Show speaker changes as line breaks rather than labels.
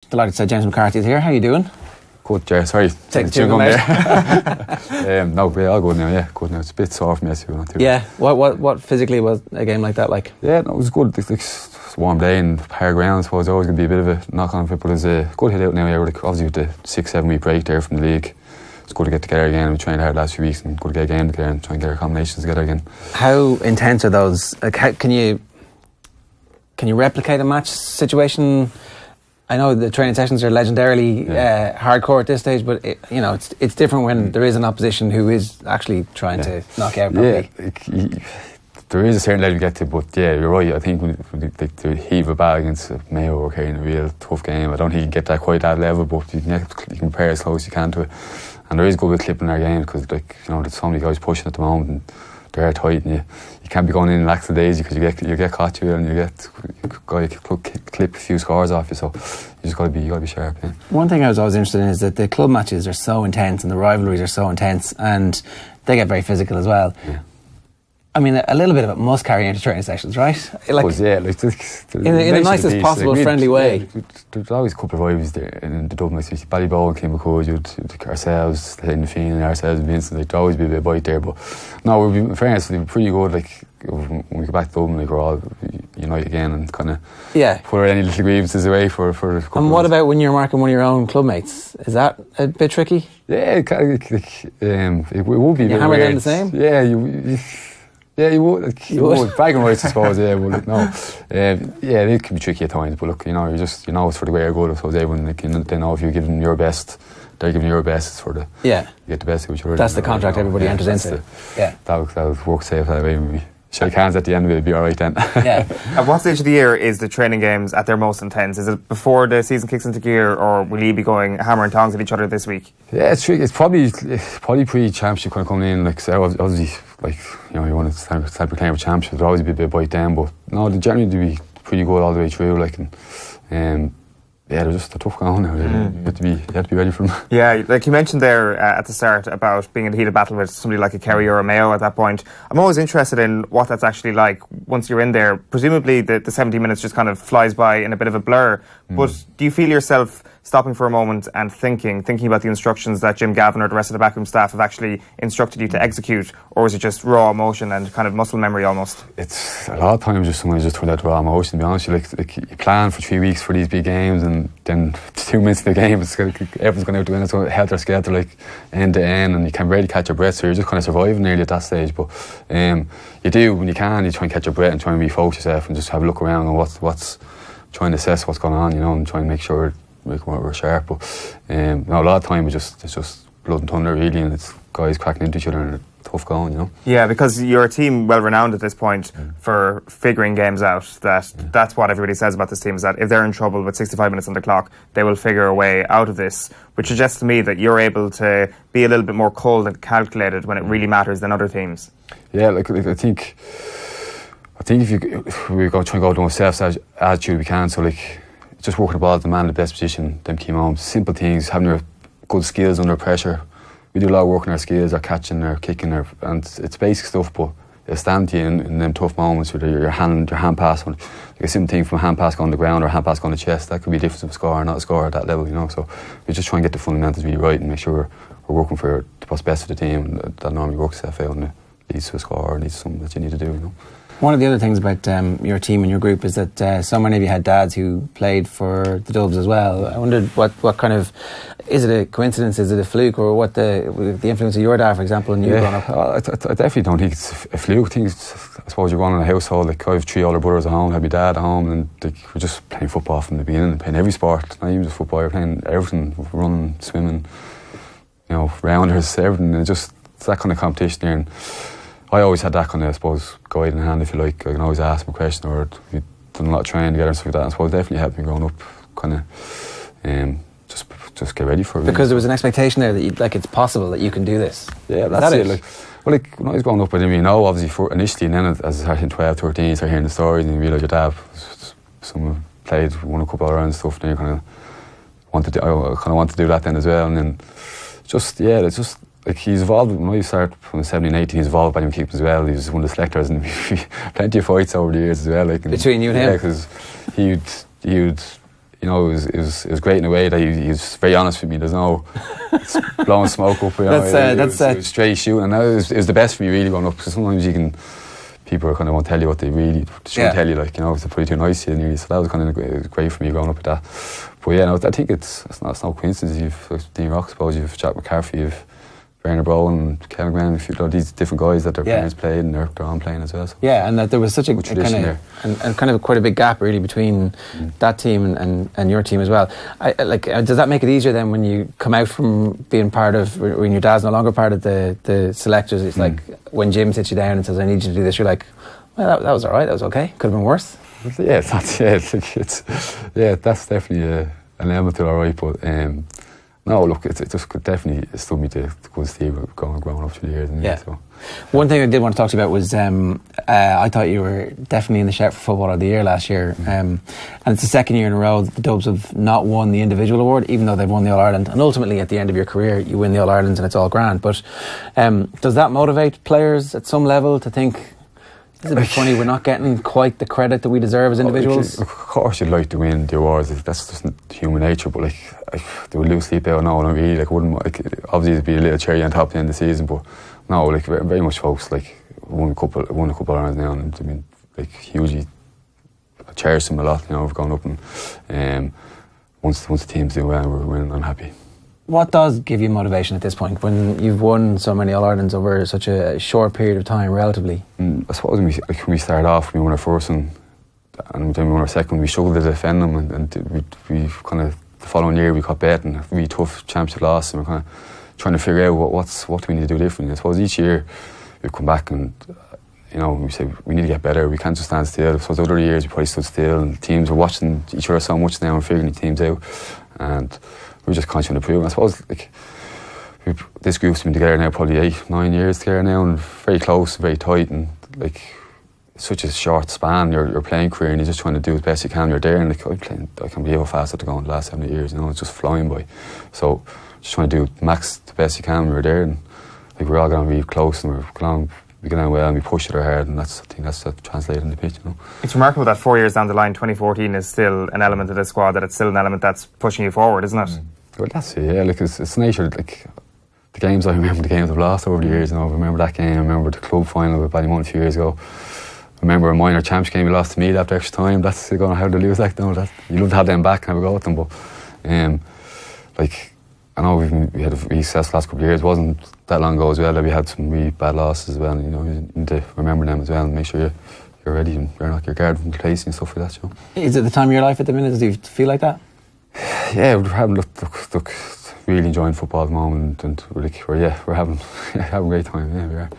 Delighted to say James McCarthy is here. How are you doing?
Good, Jerry. Sorry.
Take the chewing there.
No, we're all good now. Yeah, good now. It's a bit sore for me yesterday.
Yeah. What physically was a game like that like?
Yeah, no, it was good. It's a warm day and higher ground. I suppose it's always going to be a bit of a knock on it, but it's a good hit out now. Yeah, obviously with the 6-7 week break there from the league. It's good to get together again. We trained hard last few weeks and good to get a game together and try and get our combinations together again.
How intense are those? Like, can you replicate a match situation? I know the training sessions are legendarily hardcore at this stage, but it's different when there is an opposition who is actually trying to knock you out properly.
Yeah, there is a certain level you get to, but yeah, you're right. I think when the heave of battle against Mayo were carrying a real tough game. I don't think you can get that quite that level, but you can compare as close as you can to it. And there is good with clipping our game because there's so many guys pushing at the moment and they're tight, and you can't be going in lackadaisy because you get caught and you clip a few scores off you, so you just got to be sharp. Yeah.
One thing I was always interested in is that the club matches are so intense and the rivalries are so intense and they get very physical as well.
Yeah.
I mean, a little bit of it must carry into training sessions, right?
Like, in
the nicest possible, friendly way.
Yeah, there's always a couple of rivalries there in the Dublin, like Ballybow and Kimbercool, you'd ourselves, in the Fiend and ourselves and Vincent, there'd always be a bit of bite there, but no, in fairness, we'd be pretty good, like, when we go back to Dublin, like, we're all unite again and kind of put any little grievances away for a couple
And what about when you're marking one of your own club mates? Is that a bit tricky?
Yeah, it would be a bit
hammer
weird.
Them the same?
Yeah, you would. Bragging rights, I suppose. Yeah, but no. It can be tricky at times. But look, it's for the greater good. I suppose everyone they know if you give them your best, they're giving you your best. It's for the you get the best of each other.
That's the contract everybody enters into.
That would work safe that way. Maybe shake hands at the end of it, it'd be all right then.
Yeah. At what stage of the year is the training games at their most intense? Is it before the season kicks into gear, or will you be going hammer and tongs at each other this week?
Yeah, it's tricky. It's probably pre-championship kind of coming in. Like, so obviously, you want to start proclaiming a championship. There'll always be a bit of bite down, but no, they generally do be pretty good all the way through. Like, and they're just a tough going now. You have to be ready for them. Yeah,
like you mentioned there at the start about being in a heated battle with somebody like a Kerry or a Mayo at that point. I'm always interested in what that's actually like once you're in there. Presumably the 70 minutes just kind of flies by in a bit of a blur. But do you feel yourself stopping for a moment and thinking about the instructions that Jim Gavin or the rest of the backroom staff have actually instructed you to execute, or is it just raw emotion and kind of muscle memory almost?
It's a lot of times sometimes just turn out raw emotion, to be honest. Like you plan for 3 weeks for these big games, and then 2 minutes in the game, everyone's going out to win. It's going helter-skelter, like end to end, and you can barely catch your breath, so you're just kind of surviving nearly at that stage. But you do, when you can, you try and catch your breath and try and refocus yourself and just have a look around and what's trying to assess what's going on, and try and make sure we're sharp. But a lot of time it's just blood and thunder really, and it's guys cracking into each other and tough going,
Yeah, because you're a team well renowned at this point for figuring games out. That's what everybody says about this team, is that if they're in trouble with 65 minutes on the clock, they will figure a way out of this, which suggests to me that you're able to be a little bit more cold and calculated when it really matters than other teams.
Yeah, like I think if we try and go to a self-attitude, we can. So like, just working the ball at the man in the best position, them key moments, simple things, having your good skills under pressure. We do a lot of work on our skills, our catching, our kicking, and it's basic stuff, but it'll stand to you in them tough moments with your hand pass. Like a simple thing from a hand pass going on the ground or a hand pass going on the chest, that could be a difference of a score or not a score at that level, So we just try and get the fundamentals really right and make sure we're working for what's best for the team, and that normally works itself out and it leads to a score or leads to something that you need to do,
One of the other things about your team and your group is that so many of you had dads who played for the Dubs as well. I wondered what kind of, is it a coincidence, is it a fluke, or what the influence of your dad, for example, and you growing up?
I definitely don't think it's a fluke. I suppose you're running a household, like I have 3 older brothers at home, I had my dad at home, and we're just playing football from the beginning, playing every sport, not even just football, you're playing everything, running, swimming, rounders, everything, and it's that kind of competition there. And I always had that kind of, I suppose, guide in hand, if you like. I can always ask him a question, or we've done a lot of training together and stuff like that. I suppose it definitely helped me growing up, kind of just get ready for it.
Because there was an expectation there that it's possible that you can do this.
Yeah, that's it. Like when I was growing up, I didn't really know, obviously, initially, and then as I started in 12, 13, you start hearing the stories and you realise your dad, someone played, won a couple of rounds and stuff, and you kind of wanted to do that then as well. And then it's just, like, he's evolved. When I started from 17, 18, he's evolved by him keeping as well. He was one of the selectors, and plenty of fights over the years as well. Like,
between you and him?
Yeah, because he would you know, it was great in a way that he was very honest with me. There's no blowing smoke up. You know, it was straight shooting, and it was the best for me really growing up. Because sometimes people kind of won't tell you what they really should tell you, like, you know, it's pretty too nice to you nearly. So that was kind of great for me growing up with that. But yeah, no, I think it's no coincidence. You've Dean Rock, I suppose, you've Jack McCarthy, you've Bernard Brown and Kevin Graham, you know, these different guys that their parents played and they're on playing as well. So
yeah, and that there was such a kind of quite a big gap really between that team and your team as well. Does that make it easier then when you come out from being part of, when your dad's no longer part of the selectors? It's like when Jim sits you down and says, "I need you to do this," you're like, "Well, that was all right. That was okay. Could have been worse."
Yeah, that's definitely an element to all right, but. No, look, it just definitely stood me to good steer growing up through the years.
Yeah. So. One thing I did want to talk to you about was I thought you were definitely in the shout for Footballer of the Year last year. And it's the second year in a row that the Dubs have not won the individual award, even though they've won the All-Ireland. And ultimately, at the end of your career, you win the All-Ireland and it's all grand. But does that motivate players at some level to think, it's a bit funny, we're not getting quite the credit that we deserve as individuals?
Of course you'd like to win the awards, that's just human nature, but they would lose sleep out, no, not really, obviously it'd be a little cherry on top at the end of the season, but no, very much folks, won a couple of Irelands now, and I mean, hugely, I cherish them a lot, you know, we've gone up and once the teams do well, we're winning, I'm happy.
What does give you motivation at this point when you've won so many All-Irelands over such a short period of time, relatively?
I suppose when we started off, we won our first one, and then we won our second, we struggled to defend them, and we kind of, the following year we got beaten, a really tough championship loss, and we're kind of trying to figure out what do we need to do differently. I suppose each year we come back and, you know, we say we need to get better, we can't just stand still. So the other years we probably stood still, and teams are watching each other so much now and figuring the teams out, and we're just constantly improving. I suppose this group's been together now probably 8-9 years together now, and very close, very tight, and such a short span your playing career, and you're just trying to do as best you can. You're there, and I can't believe how fast it's gone the last 7 years. You know, it's just flying by. So just trying to do max the best you can. We're there, and we're all going to be close, and we get on well, and we push it hard, and I think that's translated in the pitch. You know, it's
remarkable that 4 years down the line, 2014 is still an element of the squad, that it's still an element that's pushing you forward, isn't it?
Well, that's it. Yeah, it's nature. The games, I remember the games I've lost over the years. You know, I remember that game. I remember the club final with Ballymun a few years ago. I remember a minor champs game we lost to Meath after extra time. That's going to how to lose that. No, you love to have them back and have a go at them. But I know we had a really successful last couple of years. It wasn't that long ago as well that we had some really bad losses as well. And, you know, you need to remember them as well and make sure you're ready and you're not your guard from place and stuff like that. You know? Is
it the time of your life at the minute? Do you feel like that?
Yeah, we're having really enjoying football at the moment, and we're having a great time. Yeah, we are.